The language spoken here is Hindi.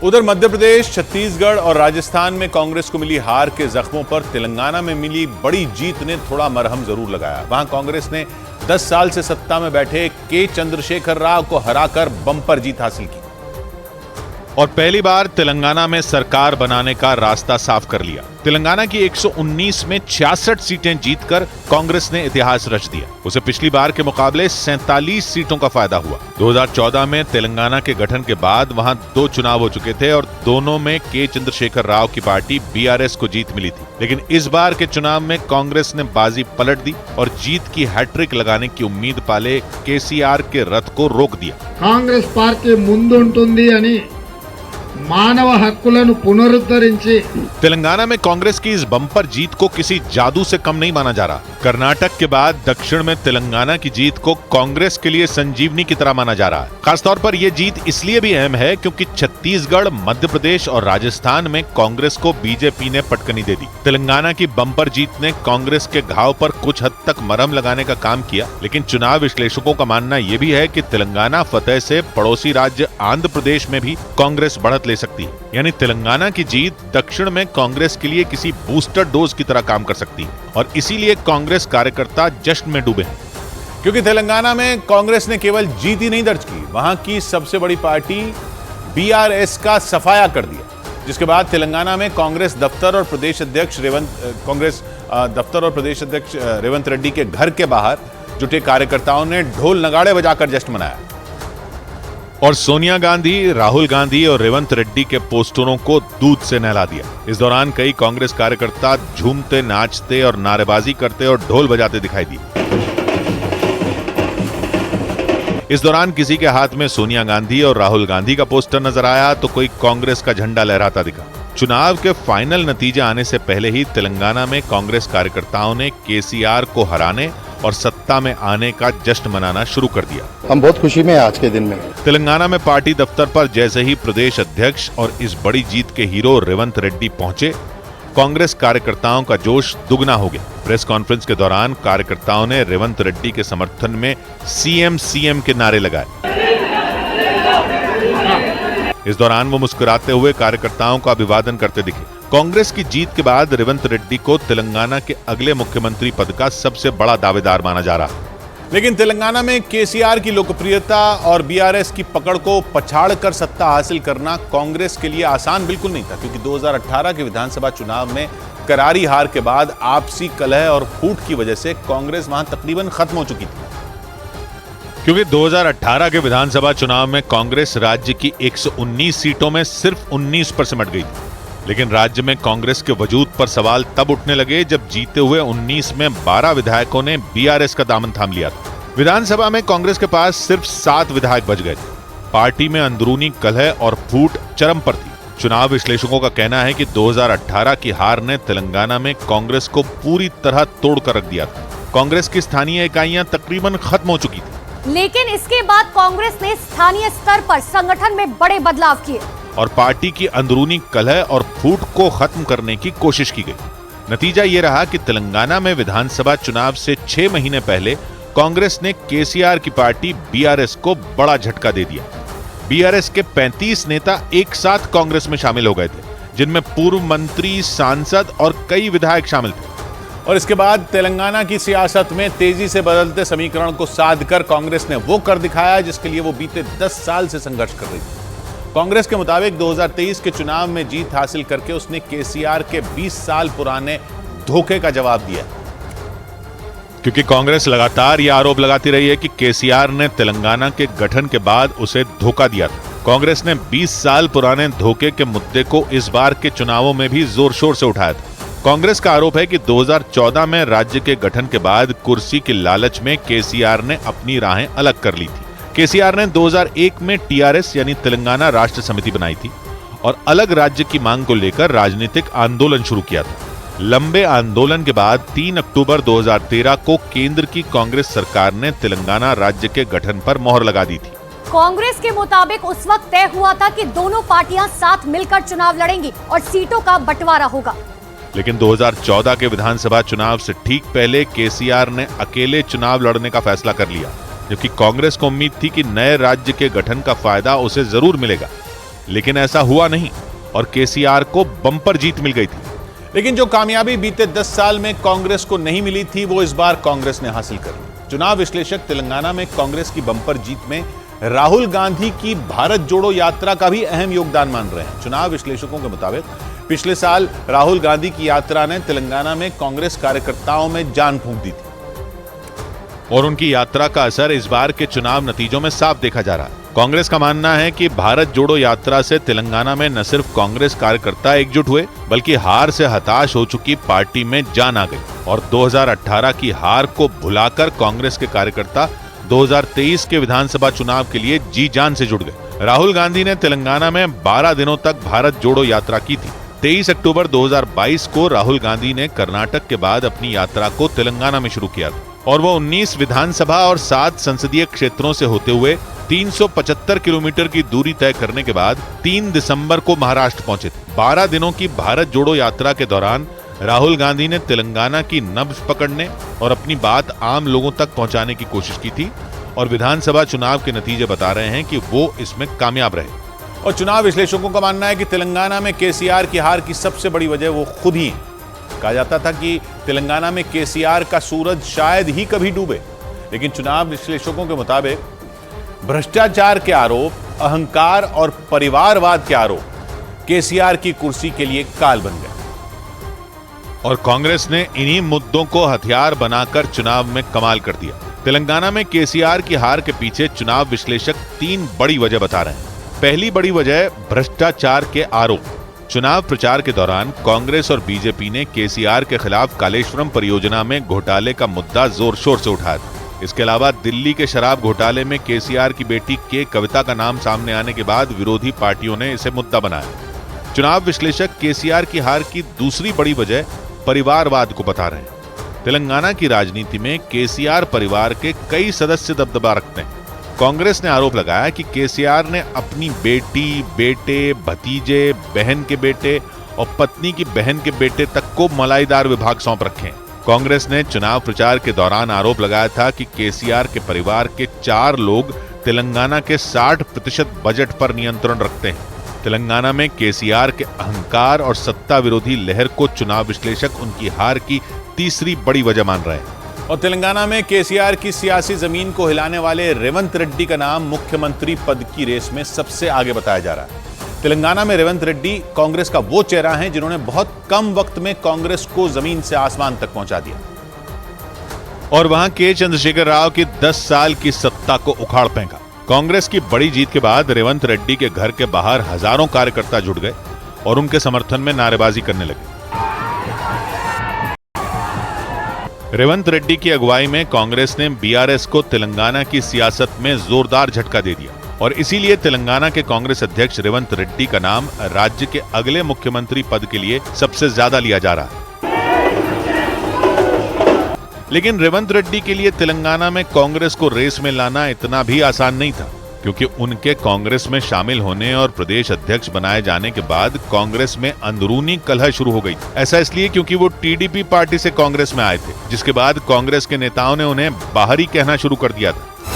उधर मध्य प्रदेश, छत्तीसगढ़ और राजस्थान में कांग्रेस को मिली हार के जख्मों पर तेलंगाना में मिली बड़ी जीत ने थोड़ा मरहम जरूर लगाया। वहां कांग्रेस ने 10 साल से सत्ता में बैठे के चंद्रशेखर राव को हराकर बंपर जीत हासिल की और पहली बार तेलंगाना में सरकार बनाने का रास्ता साफ कर लिया। तेलंगाना की 119 में 66 सीटें जीतकर कांग्रेस ने इतिहास रच दिया। उसे पिछली बार के मुकाबले 47 सीटों का फायदा हुआ। 2014 में तेलंगाना के गठन के बाद वहां 2 चुनाव हो चुके थे और दोनों में के चंद्रशेखर राव की पार्टी बीआरएस को जीत मिली थी। लेकिन इस बार के चुनाव में कांग्रेस ने बाजी पलट दी और जीत की हैट्रिक लगाने की उम्मीद पाले केसीआर के रथ को रोक दिया। कांग्रेस पार्टी ముందుంటుంది అని मानव हక్కులను पुनरुद्धరించి तेलंगाना में कांग्रेस की इस बम्पर जीत को किसी जादू से कम नहीं माना जा रहा। कर्नाटक के बाद दक्षिण में तेलंगाना की जीत को कांग्रेस के लिए संजीवनी की तरह माना जा रहा है। खासतौर पर यह जीत इसलिए भी अहम है क्योंकि छत्तीसगढ़, मध्य प्रदेश और राजस्थान में कांग्रेस को बीजेपी ने पटकनी दे दी। तेलंगाना की बम्पर जीत ने कांग्रेस के घाव पर कुछ हद तक मरहम लगाने का काम किया, लेकिन चुनाव विश्लेषकों का मानना यह भी है कि तेलंगाना फतेह से पड़ोसी राज्य आंध्र प्रदेश में भी कांग्रेस बढ़त ले सकती है। यानी तेलंगाना की जीत दक्षिण में कांग्रेस के लिए किसी बूस्टर डोज की तरह काम कर सकती है और इसीलिए कांग्रेस कार्यकर्ता जश्न में डूबे हैं। क्योंकि तेलंगाना में कांग्रेस ने केवल जीत ही नहीं दर्ज की, वहां की सबसे बड़ी पार्टी बीआरएस का सफाया कर दिया, जिसके बाद तेलंगाना में कांग्रेस दफ्तर और प्रदेश अध्यक्ष रेवंत रेड्डी के घर के बाहर जुटे कार्यकर्ताओं ने ढोल नगाड़े बजाकर जश्न मनाया और सोनिया गांधी, राहुल गांधी और रेवंत रेड्डी के पोस्टरों को दूध से नहला दिया। इस दौरान कई कांग्रेस कार्यकर्ता झूमते, नाचते और नारेबाजी करते और ढोल बजाते दिखाई दिए। इस दौरान किसी के हाथ में सोनिया गांधी और राहुल गांधी का पोस्टर नजर आया तो कोई कांग्रेस का झंडा लहराता दिखा। चुनाव के फाइनल नतीजे आने से पहले ही तेलंगाना में कांग्रेस कार्यकर्ताओं ने केसीआर को हराने और सत्ता में आने का जश्न मनाना शुरू कर दिया। हम बहुत खुशी में आज के दिन में तेलंगाना में पार्टी दफ्तर पर जैसे ही प्रदेश अध्यक्ष और इस बड़ी जीत के हीरो रेवंत रेड्डी पहुंचे, कांग्रेस कार्यकर्ताओं का जोश दुगना हो गया। प्रेस कॉन्फ्रेंस के दौरान कार्यकर्ताओं ने रेवंत रेड्डी के समर्थन में सीएम के नारे लगाए। इस दौरान वो मुस्कुराते हुए कार्यकर्ताओं का अभिवादन करते दिखे। कांग्रेस की जीत के बाद रेवंत रेड्डी को तेलंगाना के अगले मुख्यमंत्री पद का सबसे बड़ा दावेदार माना जा रहा है। लेकिन तेलंगाना में केसीआर की लोकप्रियता और बीआरएस की पकड़ को पछाड़कर सत्ता हासिल करना कांग्रेस के लिए आसान बिल्कुल नहीं था, क्योंकि 2018 के विधानसभा चुनाव में करारी हार के बाद आपसी कलह और फूट की वजह से कांग्रेस वहां तकरीबन खत्म हो चुकी थी। क्योंकि 2018 के विधानसभा चुनाव में कांग्रेस राज्य की 119 सीटों में सिर्फ 19 पर सिमट गई थी। लेकिन राज्य में कांग्रेस के वजूद पर सवाल तब उठने लगे जब जीते हुए 19 में 12 विधायकों ने बीआरएस का दामन थाम लिया था। विधानसभा में कांग्रेस के पास सिर्फ 7 विधायक बच गए थे। पार्टी में अंदरूनी कलह और फूट चरम पर थी। चुनाव विश्लेषकों का कहना है कि 2018 की हार ने तेलंगाना में कांग्रेस को पूरी तरह तोड़कर रख दिया था। कांग्रेस की स्थानीय इकाइयां तकरीबन खत्म हो चुकी थी। लेकिन इसके बाद कांग्रेस ने स्थानीय स्तर पर संगठन में बड़े बदलाव किए और पार्टी की अंदरूनी कलह और फूट को खत्म करने की कोशिश की गई। नतीजा ये रहा कि तेलंगाना में विधानसभा चुनाव से 6 महीने पहले कांग्रेस ने केसीआर की पार्टी बीआरएस को बड़ा झटका दे दिया। बीआरएस के 35 नेता एक साथ कांग्रेस में शामिल हो गए थे, जिनमें पूर्व मंत्री, सांसद और कई विधायक शामिल थे। और इसके बाद तेलंगाना की सियासत में तेजी से बदलते समीकरण को साधकर कांग्रेस ने वो कर दिखाया जिसके लिए वो बीते 10 साल से संघर्ष कर रही थी। कांग्रेस के मुताबिक 2023 के चुनाव में जीत हासिल करके उसने केसीआर के 20 साल पुराने धोखे का जवाब दिया, क्योंकि कांग्रेस लगातार यह आरोप लगाती रही है कि केसीआर ने तेलंगाना के गठन के बाद उसे धोखा दिया था। कांग्रेस ने 20 साल पुराने धोखे के मुद्दे को इस बार के चुनावों में भी जोर शोर से उठाया था। कांग्रेस का आरोप है कि 2014 में राज्य के गठन के बाद कुर्सी की लालच में केसीआर ने अपनी राहें अलग कर ली थी। केसीआर ने 2001 में टीआरएस यानी तेलंगाना राष्ट्र समिति बनाई थी और अलग राज्य की मांग को लेकर राजनीतिक आंदोलन शुरू किया था। लंबे आंदोलन के बाद 3 अक्टूबर 2013 को केंद्र की कांग्रेस सरकार ने तेलंगाना राज्य के गठन पर मोहर लगा दी थी। कांग्रेस के मुताबिक उस वक्त तय हुआ था कि दोनों पार्टियां साथ मिलकर चुनाव लड़ेंगी और सीटों का बंटवारा होगा। लेकिन 2014 के विधानसभा चुनाव से ठीक पहले केसीआर ने अकेले चुनाव लड़ने का फैसला कर लिया, जबकि कांग्रेस को उम्मीद थी कि नए राज्य के गठन का फायदा उसे जरूर मिलेगा। लेकिन ऐसा हुआ नहीं और केसीआर को बम्पर जीत मिल गई थी। लेकिन जो कामयाबी बीते 10 साल में कांग्रेस को नहीं मिली थी, वो इस बार कांग्रेस ने हासिल कर ली। चुनाव विश्लेषक तेलंगाना में कांग्रेस की बम्पर जीत में राहुल गांधी की भारत जोड़ो यात्रा का भी अहम योगदान मान रहे हैं। चुनाव विश्लेषकों के मुताबिक पिछले साल राहुल गांधी की यात्रा ने तेलंगाना में कांग्रेस कार्यकर्ताओं में जान फूंक दी थी और उनकी यात्रा का असर इस बार के चुनाव नतीजों में साफ देखा जा रहा है। कांग्रेस का मानना है कि भारत जोड़ो यात्रा से तेलंगाना में न सिर्फ कांग्रेस कार्यकर्ता एकजुट हुए, बल्कि हार से हताश हो चुकी पार्टी में जान आ गई और 2018 की हार को भुलाकर कांग्रेस के कार्यकर्ता 2023 के विधानसभा चुनाव के लिए जी जान से जुड़ गए। राहुल गांधी ने तेलंगाना में 12 दिनों तक भारत जोड़ो यात्रा की थी। 23 अक्टूबर 2022 को राहुल गांधी ने कर्नाटक के बाद अपनी यात्रा को तेलंगाना में शुरू किया था और वो 19 विधानसभा और 7 संसदीय क्षेत्रों से होते हुए 375 किलोमीटर की दूरी तय करने के बाद 3 दिसंबर को महाराष्ट्र पहुंचे थे। 12 दिनों की भारत जोड़ो यात्रा के दौरान राहुल गांधी ने तेलंगाना की नब्ज पकड़ने और अपनी बात आम लोगों तक पहुंचाने की कोशिश की थी और विधानसभा चुनाव के नतीजे बता रहे हैं कि वो इसमें कामयाब रहे। और चुनाव विश्लेषकों का मानना है कि तेलंगाना में केसीआर की हार की सबसे बड़ी वजह वो खुद ही है। कहा जाता था कि तेलंगाना में केसीआर का सूरज शायद ही कभी डूबे, लेकिन चुनाव विश्लेषकों के मुताबिक भ्रष्टाचार के आरोप, अहंकार और परिवारवाद के आरोप केसीआर की कुर्सी के लिए काल बन गए और कांग्रेस ने इन्हीं मुद्दों को हथियार बनाकर चुनाव में कमाल कर दिया। तेलंगाना में केसीआर की हार के पीछे चुनाव विश्लेषक 3 बड़ी वजह बता रहे हैं। पहली बड़ी वजह भ्रष्टाचार के आरोप। चुनाव प्रचार के दौरान कांग्रेस और बीजेपी ने केसीआर के खिलाफ कालेश्वरम परियोजना में घोटाले का मुद्दा जोर शोर से उठाया था। इसके अलावा दिल्ली के शराब घोटाले में केसीआर की बेटी के कविता का नाम सामने आने के बाद विरोधी पार्टियों ने इसे मुद्दा बनाया। चुनाव विश्लेषक केसीआर की हार की दूसरी बड़ी वजह परिवारवाद को बता रहे हैं। तेलंगाना की राजनीति में केसीआर परिवार के कई सदस्य दबदबा रखते हैं। कांग्रेस ने आरोप लगाया कि केसीआर ने अपनी बेटी, बेटे, भतीजे, बहन के बेटे और पत्नी की बहन के बेटे तक को मलाईदार विभाग सौंप रखे हैं। कांग्रेस ने चुनाव प्रचार के दौरान आरोप लगाया था कि केसीआर के परिवार के 4 लोग तेलंगाना के 60% बजट पर नियंत्रण रखते हैं। तेलंगाना में केसीआर के अहंकार और सत्ता विरोधी लहर को चुनाव विश्लेषक उनकी हार की तीसरी बड़ी वजह मान रहे हैं। और तेलंगाना में केसीआर की सियासी जमीन को हिलाने वाले रेवंत रेड्डी का नाम मुख्यमंत्री पद की रेस में सबसे आगे बताया जा रहा है। तेलंगाना में रेवंत रेड्डी कांग्रेस का वो चेहरा है जिन्होंने बहुत कम वक्त में कांग्रेस को जमीन से आसमान तक पहुंचा दिया और वहां के चंद्रशेखर राव की 10 साल की सत्ता को उखाड़ फेंका। कांग्रेस की बड़ी जीत के बाद रेवंत रेड्डी के घर के बाहर हजारों कार्यकर्ता जुट गए और उनके समर्थन में नारेबाजी करने लगे। रेवंत रेड्डी की अगुवाई में कांग्रेस ने बीआरएस को तेलंगाना की सियासत में जोरदार झटका दे दिया और इसीलिए तेलंगाना के कांग्रेस अध्यक्ष रेवंत रेड्डी का नाम राज्य के अगले मुख्यमंत्री पद के लिए सबसे ज्यादा लिया जा रहा है। लेकिन रेवंत रेड्डी के लिए तेलंगाना में कांग्रेस को रेस में लाना इतना भी आसान नहीं था, क्योंकि उनके कांग्रेस में शामिल होने और प्रदेश अध्यक्ष बनाए जाने के बाद कांग्रेस में अंदरूनी कलह शुरू हो गई। ऐसा इसलिए क्योंकि वो टीडीपी पार्टी से कांग्रेस में आए थे, जिसके बाद कांग्रेस के नेताओं ने उन्हें बाहरी कहना शुरू कर दिया था।